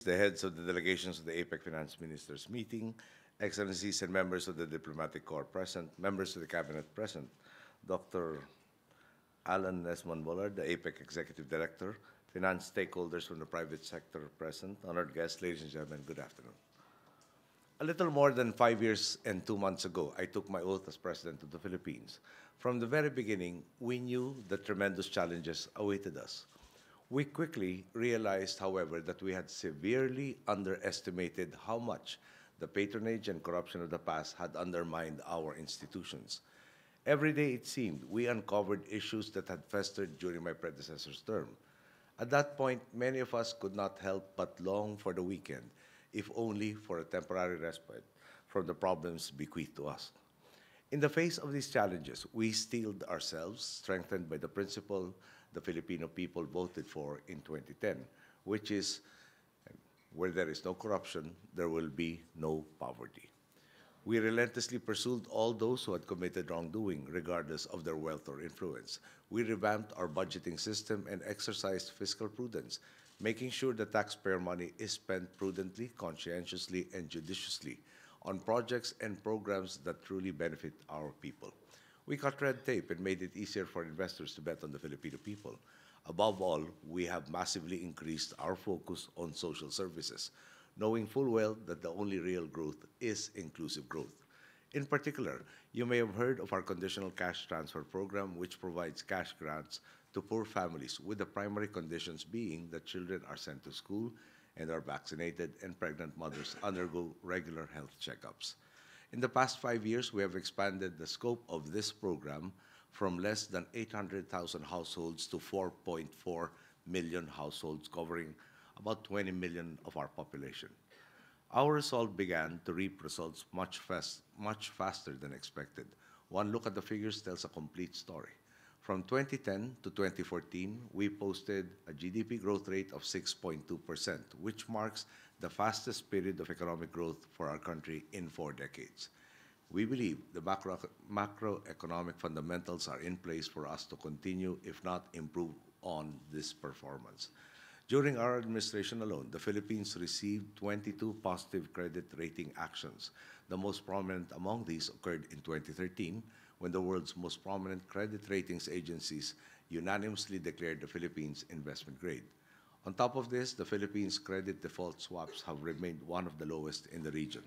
the heads of the delegations of the APEC Finance Ministers meeting, Excellencies and members of the Diplomatic Corps present, members of the Cabinet present, Dr. Alan Nesmond Bullard, the APEC Executive Director, finance stakeholders from the private sector present, honored guests, ladies and gentlemen, good afternoon. A little more than 5 years and 2 months ago, I took my oath as President of the Philippines. From the very beginning, we knew that tremendous challenges awaited us. We quickly realized, however, that we had severely underestimated how much the patronage and corruption of the past had undermined our institutions. Every day, it seemed, we uncovered issues that had festered during my predecessor's term. At that point, many of us could not help but long for the weekend, if only for a temporary respite from the problems bequeathed to us. In the face of these challenges, we steeled ourselves, strengthened by the principle the Filipino people voted for in 2010, which is, where there is no corruption, there will be no poverty. We relentlessly pursued all those who had committed wrongdoing, regardless of their wealth or influence. We revamped our budgeting system and exercised fiscal prudence, making sure that taxpayer money is spent prudently, conscientiously, and judiciously on projects and programs that truly benefit our people. We cut red tape and made it easier for investors to bet on the Filipino people. Above all, we have massively increased our focus on social services, knowing full well that the only real growth is inclusive growth. In particular, you may have heard of our conditional cash transfer program, which provides cash grants to poor families, with the primary conditions being that children are sent to school and are vaccinated and pregnant mothers undergo regular health checkups. In the past 5 years, we have expanded the scope of this program from less than 800,000 households to 4.4 million households, covering about 20 million of our population. Our resolve began to reap results much faster than expected. One look at the figures tells a complete story. From 2010 to 2014, we posted a GDP growth rate of 6.2%, which marks the fastest period of economic growth for our country in 4 decades. We believe the macroeconomic fundamentals are in place for us to continue, if not improve, on this performance. During our administration alone, the Philippines received 22 positive credit rating actions. The most prominent among these occurred in 2013, when the world's most prominent credit ratings agencies unanimously declared the Philippines investment grade. On top of this, the Philippines' credit default swaps have remained one of the lowest in the region.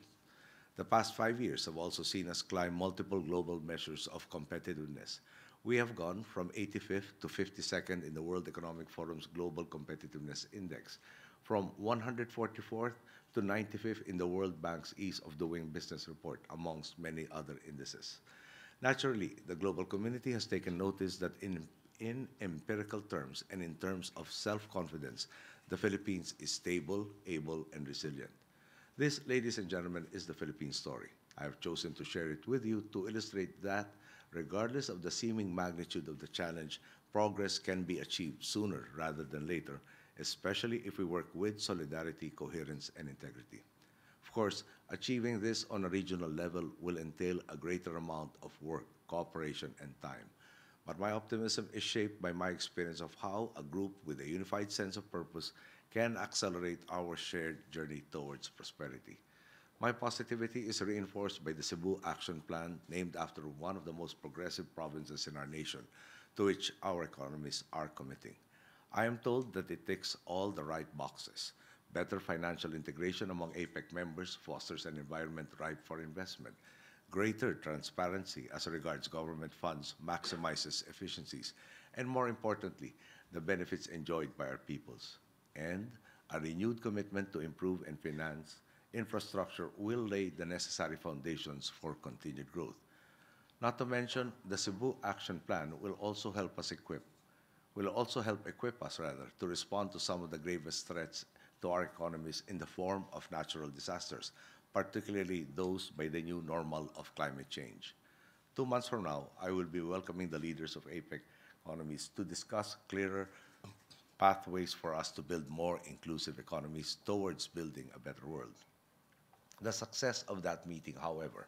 The past 5 years have also seen us climb multiple global measures of competitiveness. We have gone from 85th to 52nd in the World Economic Forum's Global Competitiveness Index, from 144th to 95th in the World Bank's Ease of Doing Business report, amongst many other indices. Naturally, the global community has taken notice that in empirical terms and in terms of self-confidence, the Philippines is stable, able, and resilient. This, ladies and gentlemen, is the Philippine story. I have chosen to share it with you to illustrate that, regardless of the seeming magnitude of the challenge, progress can be achieved sooner rather than later, especially if we work with solidarity, coherence, and integrity. Of course, achieving this on a regional level will entail a greater amount of work, cooperation, and time. But my optimism is shaped by my experience of how a group with a unified sense of purpose can accelerate our shared journey towards prosperity. My positivity is reinforced by the Cebu Action Plan, named after one of the most progressive provinces in our nation, to which our economies are committing. I am told that it ticks all the right boxes. Better financial integration among APEC members fosters an environment ripe for investment. Greater transparency as regards government funds maximizes efficiencies, and more importantly, the benefits enjoyed by our peoples. And a renewed commitment to improve and finance infrastructure will lay the necessary foundations for continued growth. Not to mention, the Cebu Action Plan will also help equip us to respond to some of the gravest threats to our economies in the form of natural disasters, particularly those by the new normal of climate change. 2 months from now, I will be welcoming the leaders of APEC economies to discuss clearer pathways for us to build more inclusive economies towards building a better world. The success of that meeting, however,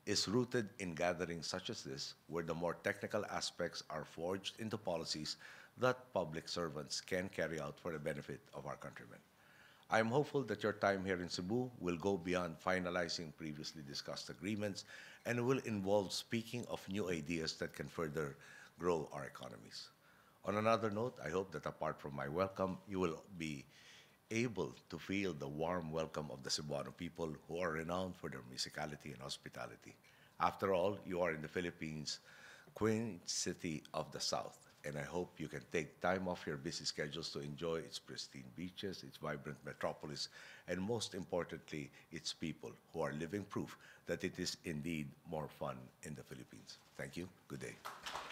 is rooted in gatherings such as this, where the more technical aspects are forged into policies that public servants can carry out for the benefit of our countrymen. I'm hopeful that your time here in Cebu will go beyond finalizing previously discussed agreements and will involve speaking of new ideas that can further grow our economies. On another note, I hope that apart from my welcome, you will be able to feel the warm welcome of the Cebuano people who are renowned for their musicality and hospitality. After all, you are in the Philippines, Queen City of the South, and I hope you can take time off your busy schedules to enjoy its pristine beaches, its vibrant metropolis, and most importantly, its people who are living proof that it is indeed more fun in the Philippines. Thank you. Good day.